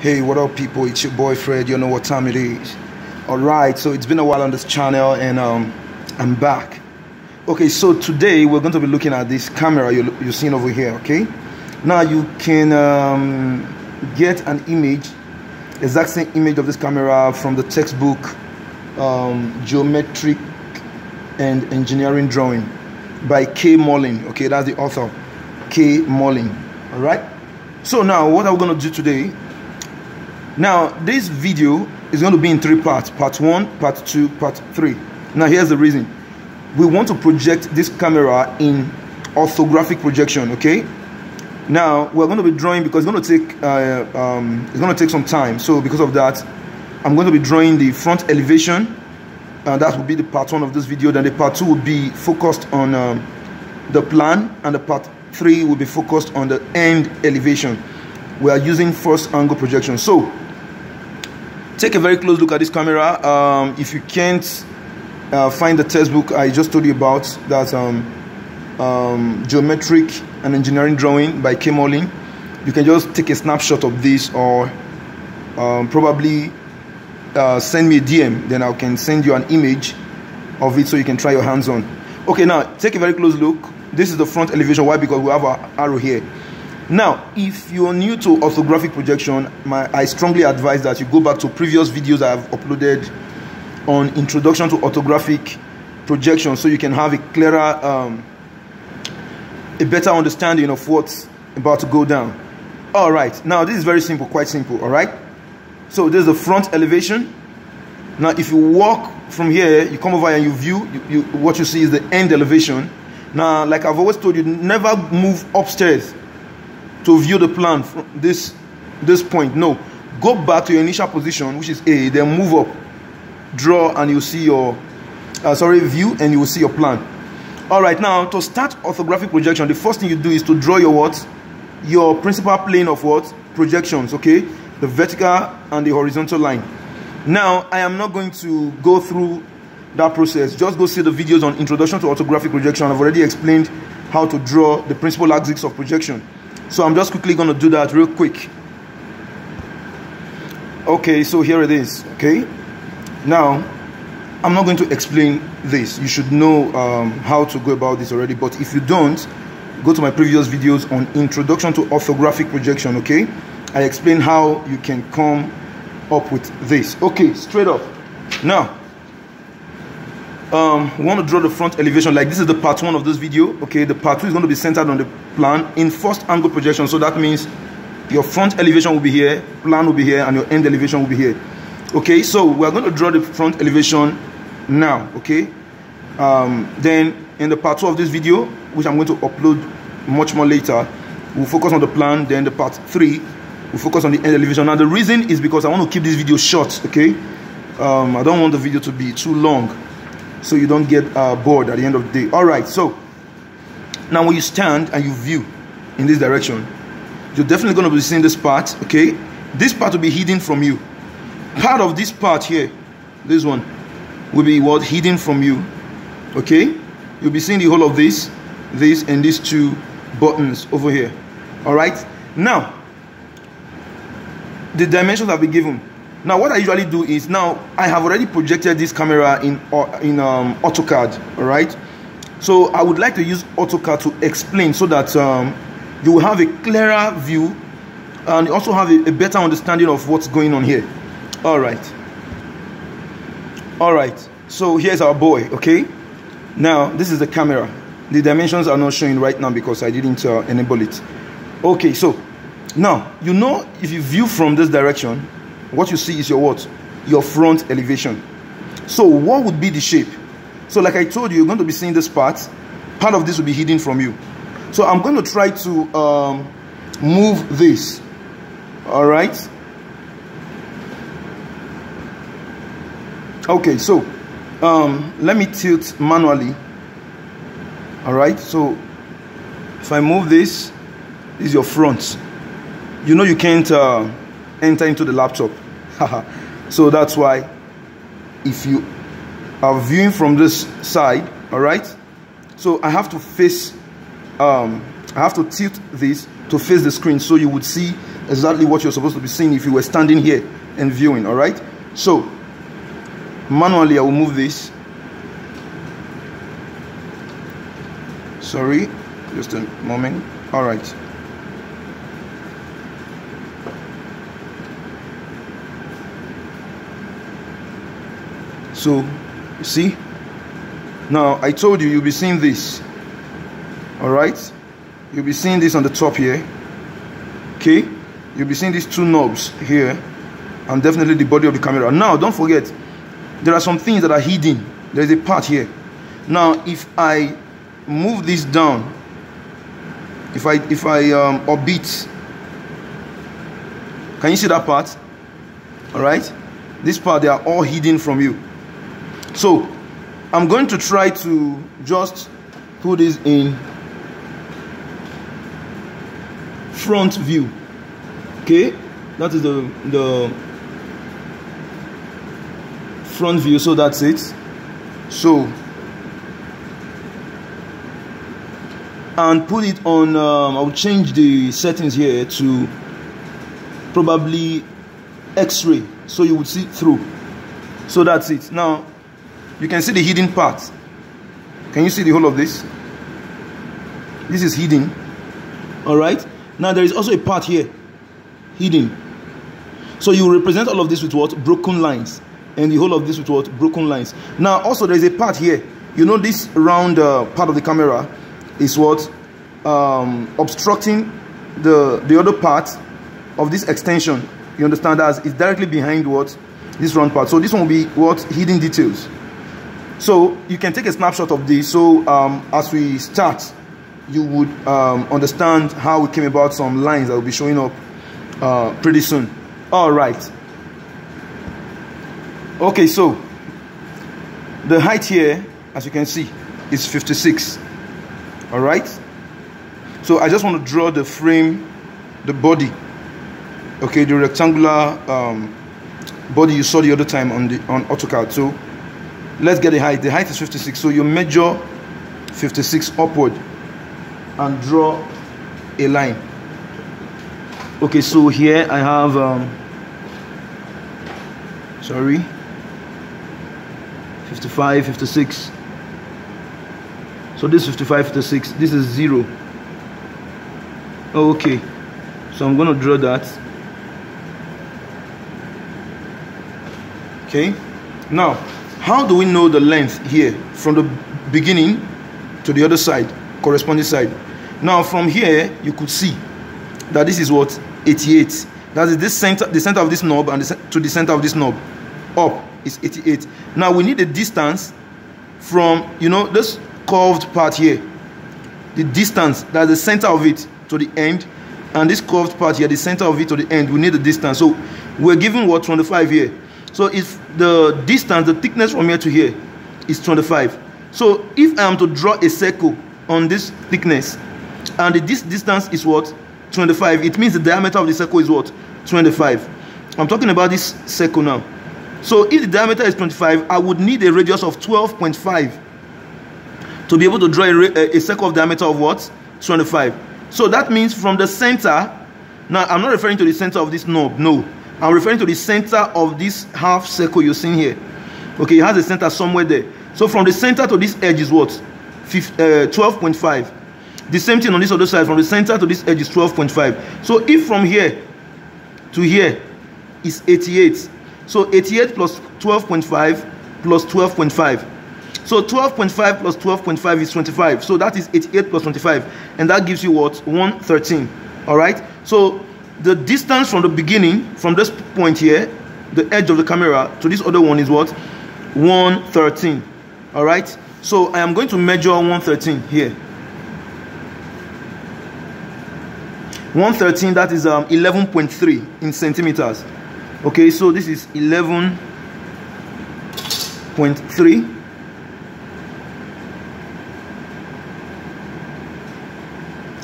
Hey, what up people, it's your boy Fred. You know what time it is. Alright, so it's been a while on this channel and I'm back. Okay, so today we're going to be looking at this camera you're seeing over here. Okay, now you can get an image, exact same image of this camera from the textbook Geometric and Engineering Drawing by K. Mullen. Okay, that's the author, K. Mullen. Alright, so now what are we going to do today? Now this video is going to be in three parts: part 1, part 2, part 3. Now here's the reason. We want to project this camera in orthographic projection. Okay, now we're going to be drawing because it's going to take some time. So because of that, I'm going to be drawing the front elevation, and that will be the part 1 of this video. Then the part 2 will be focused on the plan, and the part 3 will be focused on the end elevation. We are using first angle projection. So take a very close look at this camera. If you can't find the textbook I just told you about, that's Geometric and Engineering Drawing by K. Mullen, you can just take a snapshot of this, or probably send me a DM, then I can send you an image of it so you can try your hands on. Okay, now take a very close look. This is the front elevation. Why? Because we have an arrow here. Now, if you're new to orthographic projection, I strongly advise that you go back to previous videos I have uploaded on introduction to orthographic projection, so you can have a clearer, a better understanding of what's about to go down. All right, now this is very simple, quite simple. All right, so there's the front elevation. Now, if you walk from here, you come over and you view, what you see is the end elevation. Now, like I've always told you, never move upstairs to view the plan from this point. No, go back to your initial position, which is A, then move up, draw, and you'll see your view, and you will see your plan. All right, now to start orthographic projection, the first thing you do is to draw your principal plane of projections. Okay, the vertical and the horizontal line. Now I am not going to go through that process. Just go see the videos on introduction to orthographic projection. I've already explained how to draw the principal axis of projection. So I'm just quickly going to do that real quick. Okay, so here it is. Okay, now I'm not going to explain this. You should know how to go about this already. But if you don't, go to my previous videos on introduction to orthographic projection. Okay, I explain how you can come up with this. Okay, straight up. Now, we want to draw the front elevation. Like, this is the part 1 of this video. Okay, the part 2 is going to be centered on the plan in first angle projection. So that means your front elevation will be here, plan will be here, and your end elevation will be here. Okay, so we're going to draw the front elevation now. Okay, then in the part 2 of this video, which I'm going to upload much more later, we'll focus on the plan. Then the part 3 will focus on the end elevation. Now the reason is because I want to keep this video short. Okay, I don't want the video to be too long, so you don't get bored at the end of the day. All right, so now when you stand and you view in this direction, you're definitely going to be seeing this part. Okay, this part will be hidden from you. Part of this part here, this one, will be what? Hidden from you. Okay, you'll be seeing the whole of this, and these two buttons over here. All right, now the dimensions have been given. Now what I usually do is, now I have already projected this camera in AutoCAD. All right, so I would like to use AutoCAD to explain, so that you will have a clearer view and also have a better understanding of what's going on here. All right, so here's our boy. Okay, now this is the camera. The dimensions are not showing right now because I didn't enable it. Okay, so now you know, if you view from this direction, what you see is your front elevation. So what would be the shape? So like I told you, you're going to be seeing this part of this will be hidden from you. So I'm going to try to move this. All right, okay, so let me tilt manually. All right, so if I move this is your front. You know, you can't enter into the laptop. So that's why, if you are viewing from this side, all right, so I have to face I have to tilt this to face the screen, so you would see exactly what you're supposed to be seeing if you were standing here and viewing. All right, so manually I will move this. Sorry, just a moment. All right, so you see, now I told you you'll be seeing this. All right, you'll be seeing this on the top here. Okay, you'll be seeing these two knobs here, and definitely the body of the camera. Now don't forget, there are some things that are hidden. There's a part here. Now if I move this down, if I orbit, can you see that part? All right, this part, they are all hidden from you. So I'm going to try to just put this in front view. Okay, that is the front view. So that's it. So and put it on, I'll change the settings here to probably X-ray, so you would see through. So that's it. Now you can see the hidden part. Can you see the whole of this? This is hidden. All right, now there is also a part here hidden, so you represent all of this with what? Broken lines, and the whole of this with what? Broken lines. Now also there is a part here, you know, this round part of the camera is what obstructing the other part of this extension. You understand, as it's directly behind what? This round part. So this one will be what? Hidden details. So you can take a snapshot of this. So as we start, you would understand how we came about some lines that will be showing up pretty soon. All right. Okay, so the height here, as you can see, is 56. All right, so I just want to draw the frame, the body, okay, the rectangular body you saw the other time on AutoCAD. So let's get the height. The height is 56, so you measure 56 upward and draw a line. Okay, so here I have sorry, 55, 56. So this is 55, 56, this is 0. Okay, so I'm going to draw that. Okay, now how do we know the length here from the beginning to the other side, corresponding side? Now from here you could see that this is what? 88. That is this center, the center of this knob, and to the center of this knob up is 88. Now we need the distance from, you know, this curved part here, the distance, that's the center of it to the end, and this curved part here, the center of it to the end, we need the distance. So we're given what? 25 here. So if the distance, the thickness from here to here is 25, so if I am to draw a circle on this thickness and this distance is what? 25, it means the diameter of the circle is what? 25. I'm talking about this circle now. So if the diameter is 25, I would need a radius of 12.5 to be able to draw a circle of diameter of what? 25. So that means from the center, now I'm not referring to the center of this knob, no. I'm referring to the center of this half circle you're seeing here. Okay, it has a center somewhere there. So from the center to this edge is what? 12.5. The same thing on this other side, from the center to this edge is 12.5. So if from here to here is 88, so 88 plus 12.5 plus 12.5. So 12.5 plus 12.5 is 25. So that is 88 plus 25. And that gives you what? 113. All right. So the distance from the beginning, from this point here, the edge of the camera, to this other one is what? 113. All right. So I am going to measure 113 here. 113, that is 11.3 in centimeters. Okay. So this is 11.3.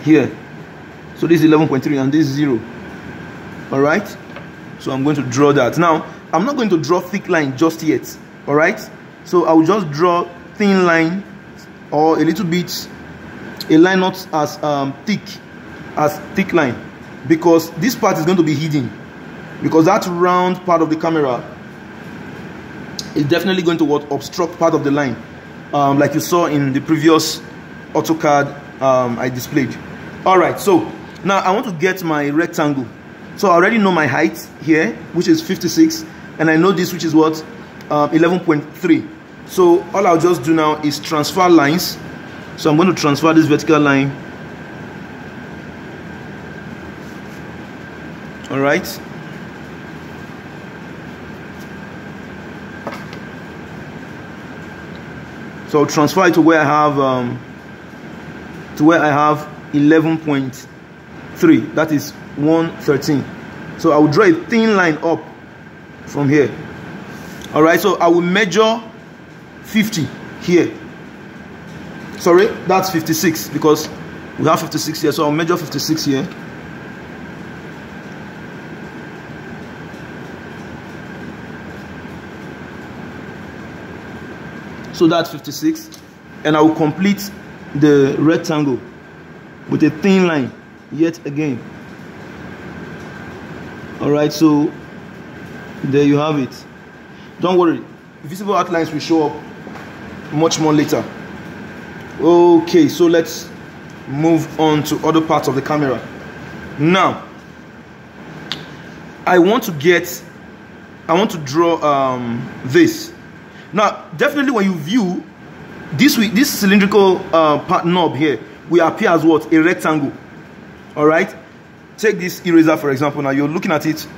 Here, so this is 11.3 and this is 0. All right, so I'm going to draw that. Now I'm not going to draw thick line just yet. All right, so I will just draw thin line, or a little bit, a line not as thick line. because this part is going to be hidden, because that round part of the camera is definitely going to obstruct part of the line, like you saw in the previous AutoCAD I displayed. Alright, so now I want to get my rectangle. So I already know my height here, which is 56, and I know this, which is what, 11.3. So all I'll just do now is transfer lines. So I'm going to transfer this vertical line. All right. So I'll transfer it to where I have 11.3. That is 113. So I will draw a thin line up from here. All right. So I will measure 50 here. Sorry, that's 56 because we have 56 here. So I'll measure 56 here. So that's 56, and I will complete the rectangle with a thin line yet again. All right, so there you have it. Don't worry, visible outlines will show up much more later. Okay, so let's move on to other parts of the camera. Now, I want to draw this. Now, definitely when you view this cylindrical part knob here will appear as what? A rectangle. All right. Take this eraser for example. Now you're looking at it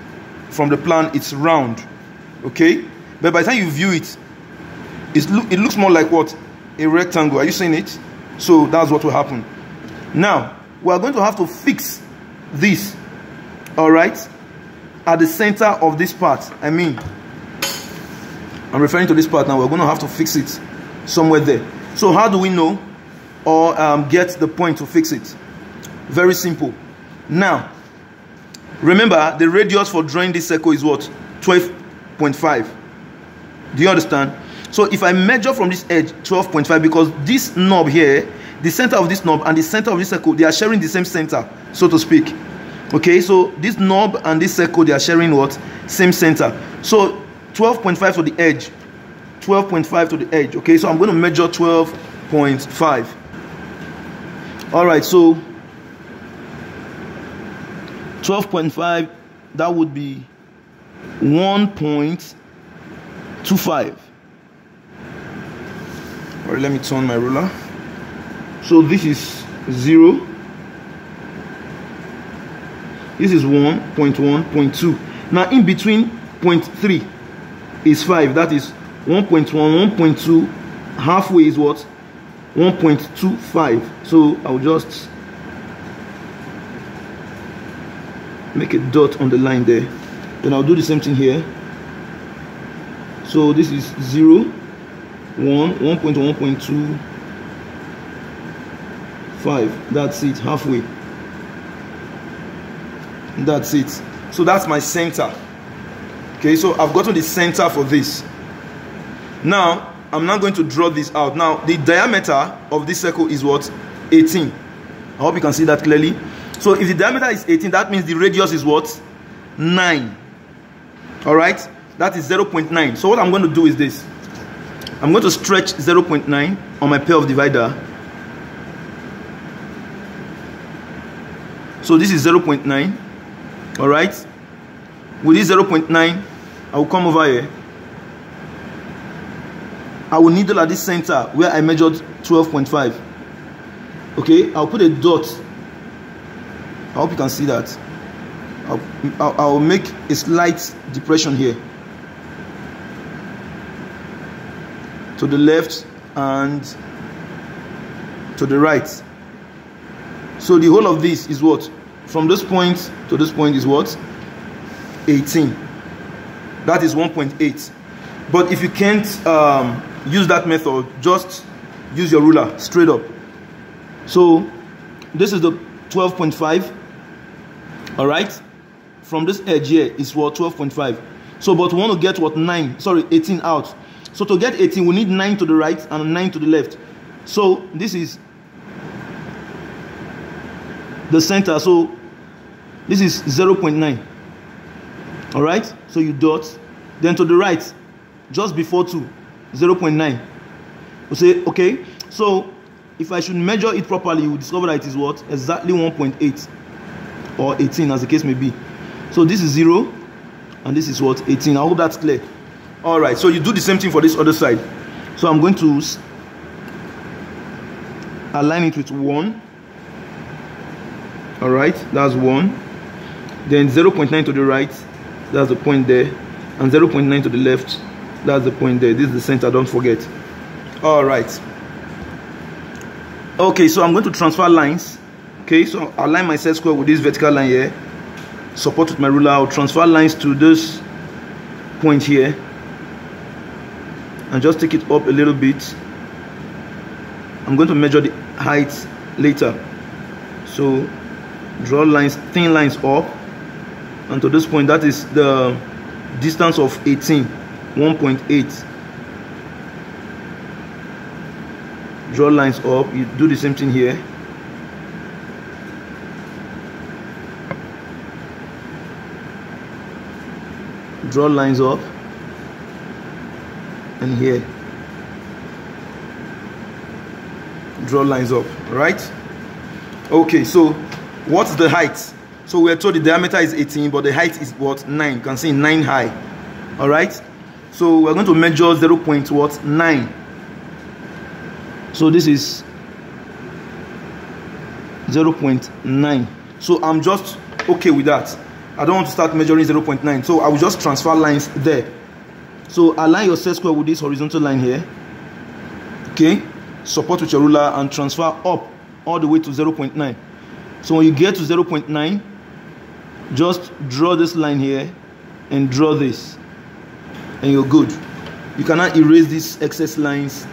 from the plan, it's round. Okay, but by the time you view it, it looks more like what? A rectangle. Are you seeing it? So that's what will happen. Now we are going to have to fix this. All right, at the center of this part. I'm referring to this part now. We're going to have to fix it somewhere there. So how do we know or get the point to fix it? Very simple. Now, remember the radius for drawing this circle is what? 12.5. Do you understand? So if I measure from this edge 12.5, because this knob here, the center of this knob and the center of this circle, they are sharing the same center, so to speak. Okay, so this knob and this circle, they are sharing what? Same center. So 12.5 to the edge, 12.5 to the edge. Okay, so I'm going to measure 12.5. all right, so 12.5, that would be 1.25. all right, let me turn my ruler. So this is 0, this is 1.1, 0.2. now in between 0.3 is 5. That is 1.1, 1.2. halfway is what? 1.25. so I'll just make a dot on the line there. Then I'll do the same thing here. So this is 0, 1, 1.1, 1.2, 5. That's it, halfway. That's it. So that's my center. Okay, so I've gotten the center for this. Now I'm not going to draw this out. Now the diameter of this circle is what? 18. I hope you can see that clearly. So if the diameter is 18, that means the radius is what? 9. all right, that is 0.9. so what I'm going to do is this. I'm going to stretch 0.9 on my pair of divider. So this is 0.9. all right, with this 0.9 I will come over here. I will needle at this center where I measured 12.5. okay, I'll put a dot. I hope you can see that. I'll make a slight depression here to the left and to the right. So the whole of this is what? From this point to this point is what? 18. That is 1.8. But if you can't use that method, just use your ruler straight up. So this is the 12.5. all right, from this edge here is what? 12.5. so but we want to get what? 18 out. So to get 18 we need 9 to the right and 9 to the left. So this is the center. So This is 0.9. All right, so you dot. Then to the right, just before 2, 0.9. You say, okay, so if I should measure it properly, you will discover that it is what? Exactly 1.8 or 18, as the case may be. So this is 0, and this is what? 18. I hope that's clear. All right, so you do the same thing for this other side. So I'm going to align it with 1. All right, that's 1. Then 0.9 to the right, that's the point there, and 0.9 to the left, that's the point there. This is the center, don't forget. All right. Okay, so I'm going to transfer lines. Okay, so I'll align my set square with this vertical line here, support with my ruler. I'll transfer lines to this point here and just take it up a little bit. I'm going to measure the height later, so draw lines, thin lines up, and to this point, that is the distance of 18, 1.8. Draw lines up. You do the same thing here. Draw lines up, and here draw lines up. Right? Okay, so what's the height? So we are told the diameter is 18, but the height is what? 9. You can see 9 high. All right, so we're going to measure 0.9. So this is 0.9. So I'm just okay with that. I don't want to start measuring 0.9, so I will just transfer lines there. So align your set square with this horizontal line here. Okay, support with your ruler and transfer up all the way to 0.9. So when you get to 0.9, just draw this line here and draw this, and you're good. You cannot erase these excess lines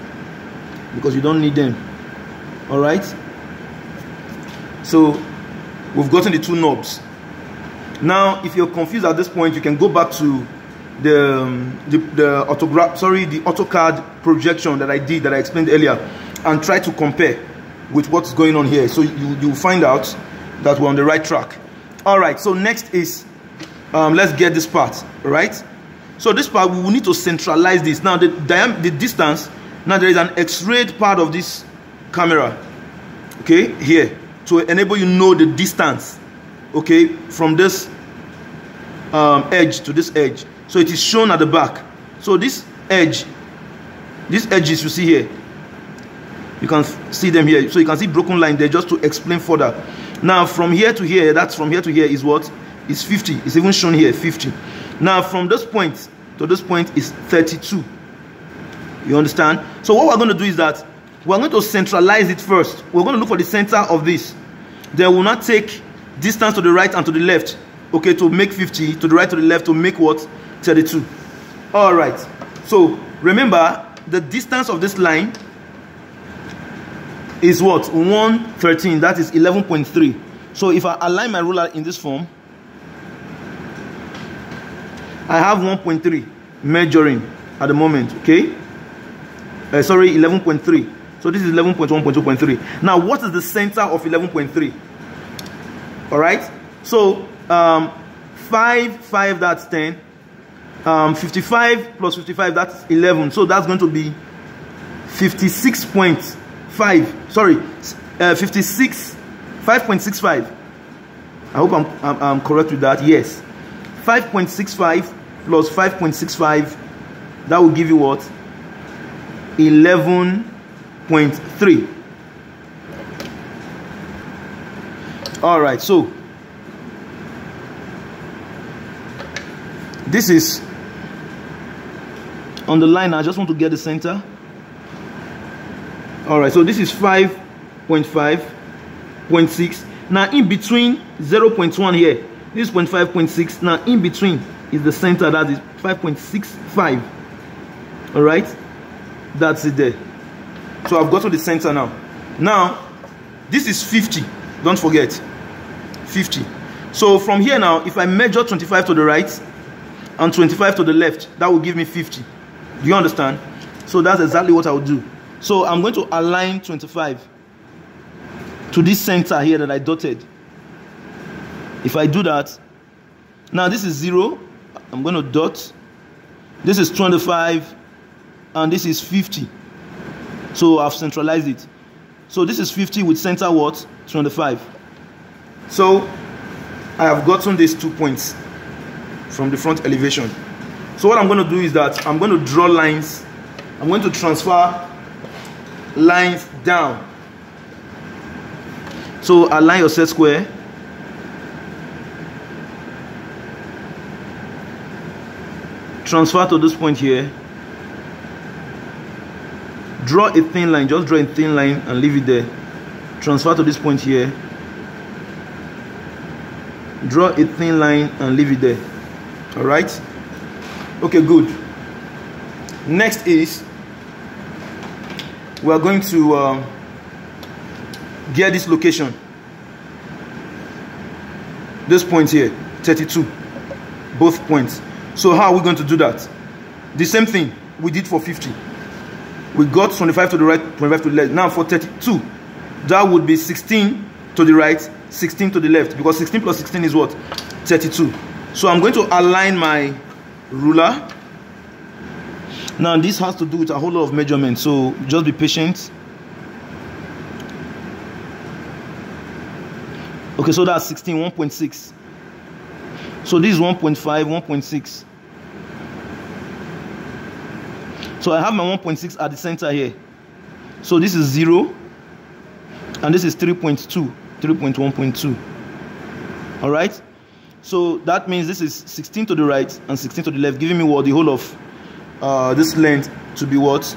because you don't need them. All right, so we've gotten the 2 knobs. Now if you're confused at this point, you can go back to the AutoCAD projection that I explained earlier, and try to compare with what's going on here. So you'll find out that we're on the right track. All right, so next is let's get this part. All right, so this part we will need to centralize this. Now the distance, now there is an x-rayed part of this camera, okay, here, to enable you know the distance, okay, from this edge to this edge. So it is shown at the back. So this edge, these edges you see here, you can see them here. So you can see broken line there, just to explain further. Now from here to here, that's from here to here is what? Is 50. It's even shown here, 50. Now from this point to this point is 32. You understand? So what we're going to do is that we're going to centralize it first. We're going to look for the center of this. Then we'll not take distance to the right and to the left, okay, to make 50, to the right to the left to make what? 32. All right. So remember, the distance of this line is what? 113. That is 11.3. So if I align my ruler in this form, I have 1.3 measuring at the moment, okay? Sorry, 11.3. So this is 11.1.2.3. Now what is the center of 11.3? All right, so 5, that's 10. 55 plus 55, that's 11. So that's going to be 56.5. Sorry, 5.65. I hope I'm correct with that. Yes, 5.65 plus 5.65, that will give you what? 11.3. All right, so this is on the line. I just want to get the center. All right, so this is 5.5.6. Now in between 0.1 here, this is 0.5.6. Now in between is the center, that is 5.65. all right, that's it there. So I've got to the center now. Now this is 50, don't forget, 50. So from here now, if I measure 25 to the right and 25 to the left, that will give me 50. Do you understand? So that's exactly what I will do. So I'm going to align 25 to this center here that I dotted. If I do that, now this is 0, I'm going to dot. This is 25 and this is 50. So I've centralized it. So this is 50 with center what? 25. So I have gotten these 2 points from the front elevation. So what I'm going to do is that I'm going to draw lines. I'm going to transfer lines down. So align your set square. Transfer to this point here. Draw a thin line. Just draw a thin line and leave it there. Transfer to this point here. Draw a thin line and leave it there. Alright? Okay, good. Next is we are going to get this location. This point here, 32. Both points. So how are we going to do that? The same thing we did for 50. We got 25 to the right, 25 to the left. Now for 32, that would be 16 to the right, 16 to the left, because 16 plus 16 is what? 32. So I'm going to align my ruler. Now this has to do with a whole lot of measurements, so just be patient. Okay, so that's 16, 1.6. So this is 1.5, 1.6. So I have my 1.6 at the center here. So this is 0, and this is 3.2, 3.1.2. All right. So that means this is 16 to the right and 16 to the left, giving me what? The whole of this length to be what?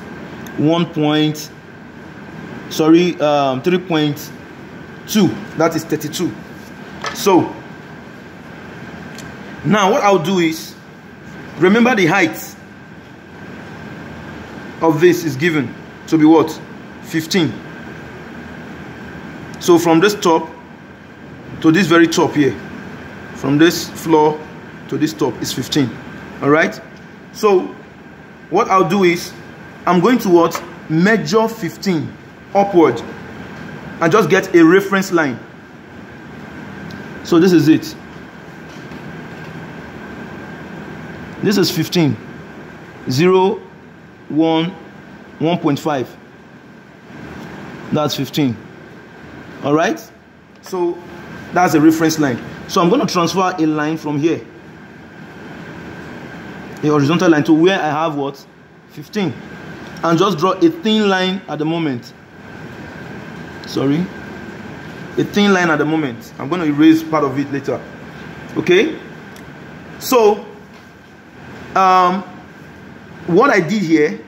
3.2. That is 32. So now what I'll do is, remember the height of this is given to be what? 15. So from this top to this very top here, from this floor to this top is 15. All right. So what I'll do is, I'm going to what? Measure 15 upward and just get a reference line. So this is it. This is 15. 0, 1, 1.5. That's 15. All right. So that's a reference line. So I'm going to transfer a line from here, a horizontal line, to where I have what? 15, and just draw a thin line at the moment. Sorry, a thin line at the moment. I'm going to erase part of it later. Okay. So what I did here,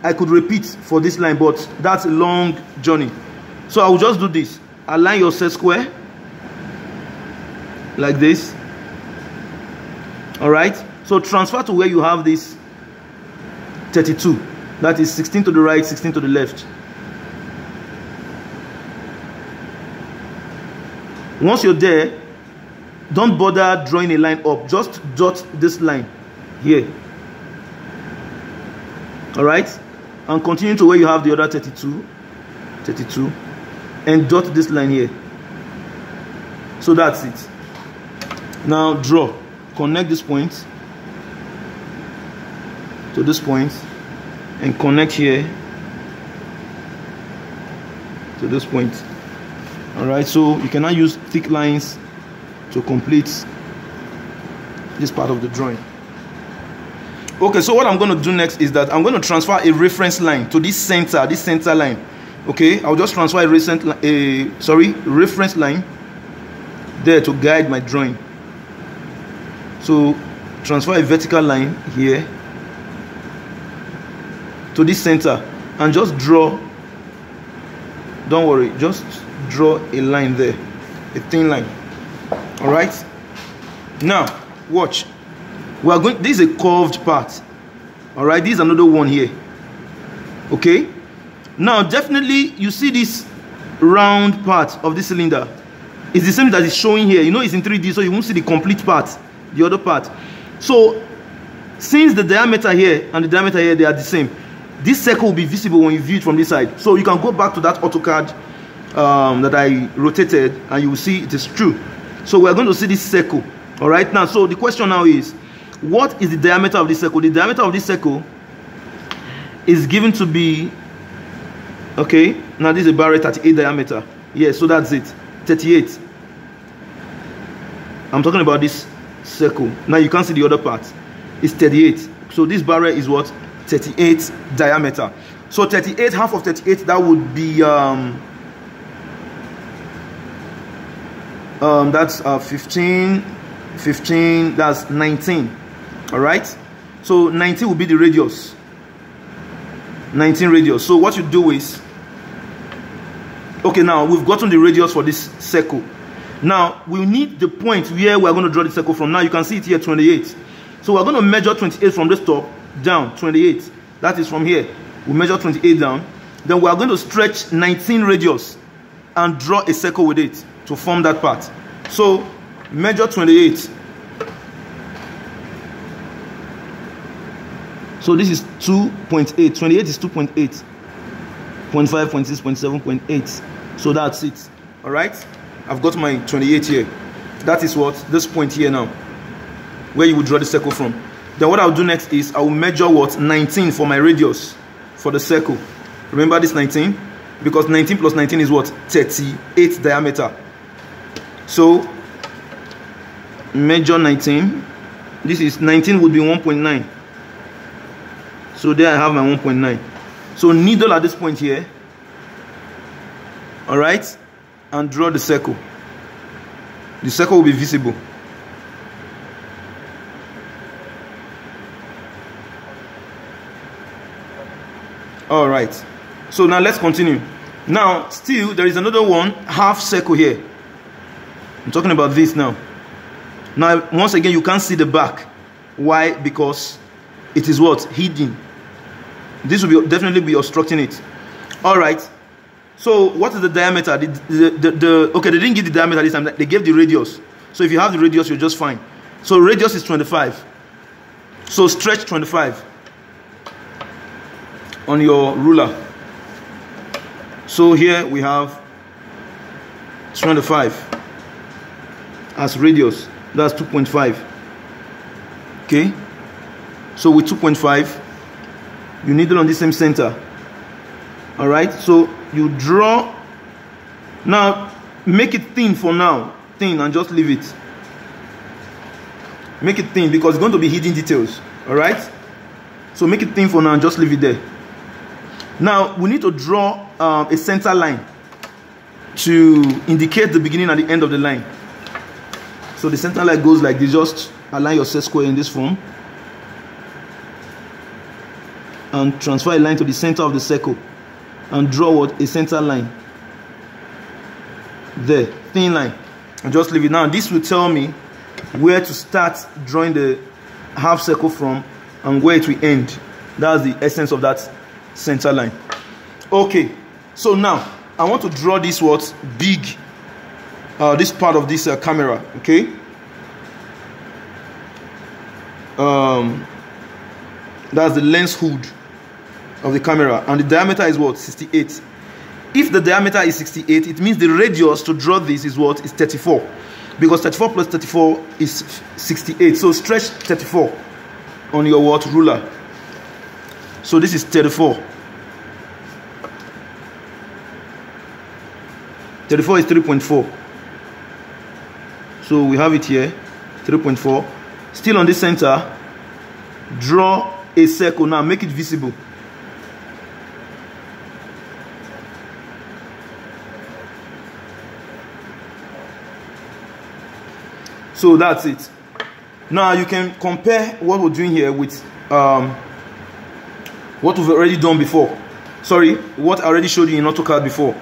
I could repeat for this line, but that's a long journey. So I will just do this. Align your set square like this. All right. So transfer to where you have this 32. That is 16 to the right, 16 to the left. Once you're there, don't bother drawing a line up. Just dot this line here. All right. And continue to where you have the other 32, and dot this line here. So that's it. Now draw. Connect this point to this point, and connect here to this point. All right. So you can now use thick lines to complete this part of the drawing. Okay, so what I'm going to do next is that I'm going to transfer a reference line to this center line. Okay, I'll just transfer a reference line there to guide my drawing. So transfer a vertical line here to this center and just draw. Don't worry, just draw a line there, a thin line. All right. Now watch. We are going. This is a curved part. All right. This is another one here. Okay. Now definitely you see this round part of the cylinder. It's the same that is showing here. You know it's in 3D, so you won't see the complete part, the other part. So since the diameter here and the diameter here, they are the same, this circle will be visible when you view it from this side. So you can go back to that AutoCAD that I rotated, and you will see it is true. So we're going to see this circle. All right, now, so the question now is, what is the diameter of this circle? The diameter of this circle is given to be, okay, now this is a barrel 38 diameter. Yes, so that's it, 38. I'm talking about this circle. Now you can't see the other part. It's 38. So this barrel is what? 38 diameter. So 38, half of 38, that would be that's 15, that's 19. All right, so 19 will be the radius. 19 radius. So what you do is, okay, now we've gotten the radius for this circle. Now we need the point where we're going to draw the circle from. Now you can see it here, 28. So we're going to measure 28 from this top down, 28. That is from here. We measure 28 down. Then we are going to stretch 19 radius and draw a circle with it to form that part. So measure 28. So this is 2.8. 28 is 2.8. 0.5, 0.6, 0.7, 0.8. So that's it. All right. I've got my 28 here. That is what? This point here now, where you would draw the circle from. Then what I'll do next is I will measure what? 19 for my radius for the circle. Remember this 19? Because 19 plus 19 is what? 38 diameter. So measure 19. This is 19 would be 1.9. So there I have my 1.9. So needle at this point here. All right, and draw the circle. The circle will be visible. All right, so now let's continue. Now still there is another one, half circle here. I'm talking about this now. Now once again you can't see the back. Why? Because it is what? Hidden. This will definitely be obstructing it. All right, so what is the diameter? Okay, they didn't give the diameter this time. They gave the radius. So if you have the radius, you're just fine. So radius is 25. So stretch 25 on your ruler. So here we have 25 as radius. That's 2.5. Okay, so with 2.5, you needle on the same center. All right, so you draw. Now make it thin for now, thin, and just leave it. Make it thin because it's going to be hidden details. All right, so make it thin for now and just leave it there. Now we need to draw a center line to indicate the beginning and the end of the line. So the center line goes like this. Just align your set square in this form and transfer a line to the center of the circle and draw what? A center line there, thin line, and just leave it. Now this will tell me where to start drawing the half circle from and where it will end. That's the essence of that center line. Okay, so now I want to draw this what? Big, this part of this camera. Okay, that's the lens hood of the camera, and the diameter is what? 68. If the diameter is 68, it means the radius to draw this is what? Is 34, because 34 plus 34 is 68. So stretch 34 on your what? Ruler. So this is 34. 34 is 3.4. So we have it here, 3.4. Still on the center, draw a circle. Now make it visible. So that's it. Now you can compare what we're doing here with what we've already done before. Sorry, what I already showed you in AutoCAD before.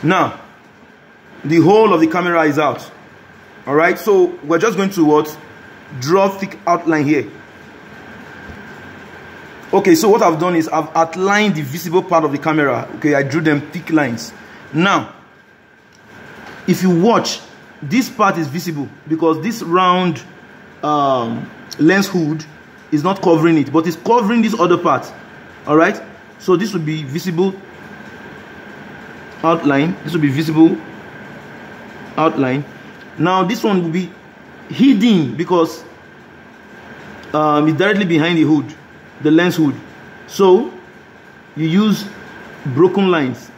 Now the whole of the camera is out. All right, so we're just going to what? Draw thick outline here. Okay, so what I've done is I've outlined the visible part of the camera. Okay, I drew them thick lines. Now if you watch, this part is visible because this round lens hood is not covering it, but it's covering this other part. All right, so this will be visible outline. This will be visible outline, Now this one will be hidden because it's directly behind the hood, the lens hood. So you use broken lines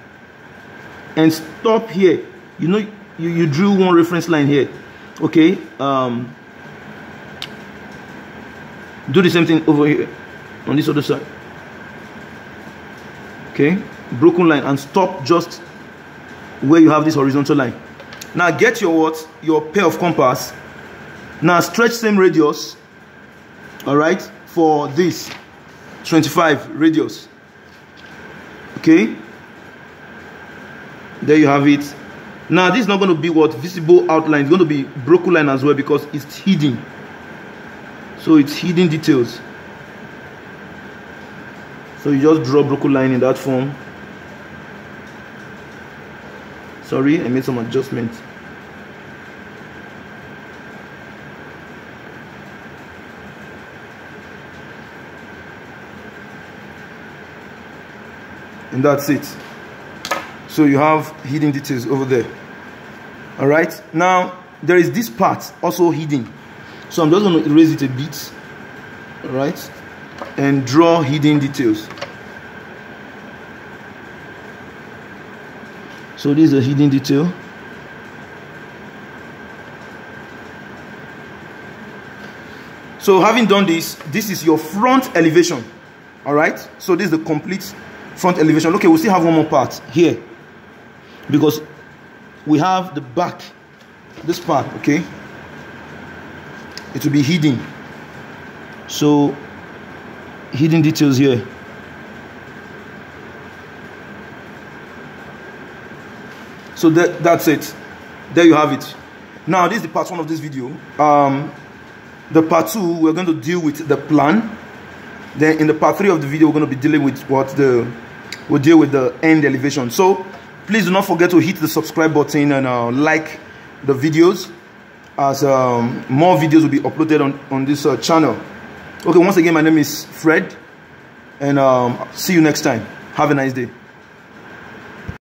and stop here. You know, you drew one reference line here. Okay, do the same thing over here on this other side. Okay, broken line, and stop just where you have this horizontal line. Now get your pair of compass. Now stretch same radius, all right, for this 25 radius. Okay, there you have it. Now this is not going to be visible outline, it's going to be broken line as well because it's hidden. So it's hidden details. So you just draw broken line in that form. Sorry, I made some adjustments. And that's it. So you have hidden details over there. All right, now there is this part also hidden, so I'm just going to erase it a bit, all right, and draw hidden details. So this is a hidden detail. So having done this, this is your front elevation. All right, so this is the complete front elevation. Okay, we still have one more part here because we have the back, this part. Okay, it will be hidden. So hidden details here. So that's it. There you have it. Now this is the part 1 of this video. The part 2, we're going to deal with the plan. Then in the part 3 of the video, we're going to be dealing with we'll deal with the end elevation. So please do not forget to hit the subscribe button and like the videos, as more videos will be uploaded on this channel. Okay, once again, my name is Fred, and see you next time. Have a nice day.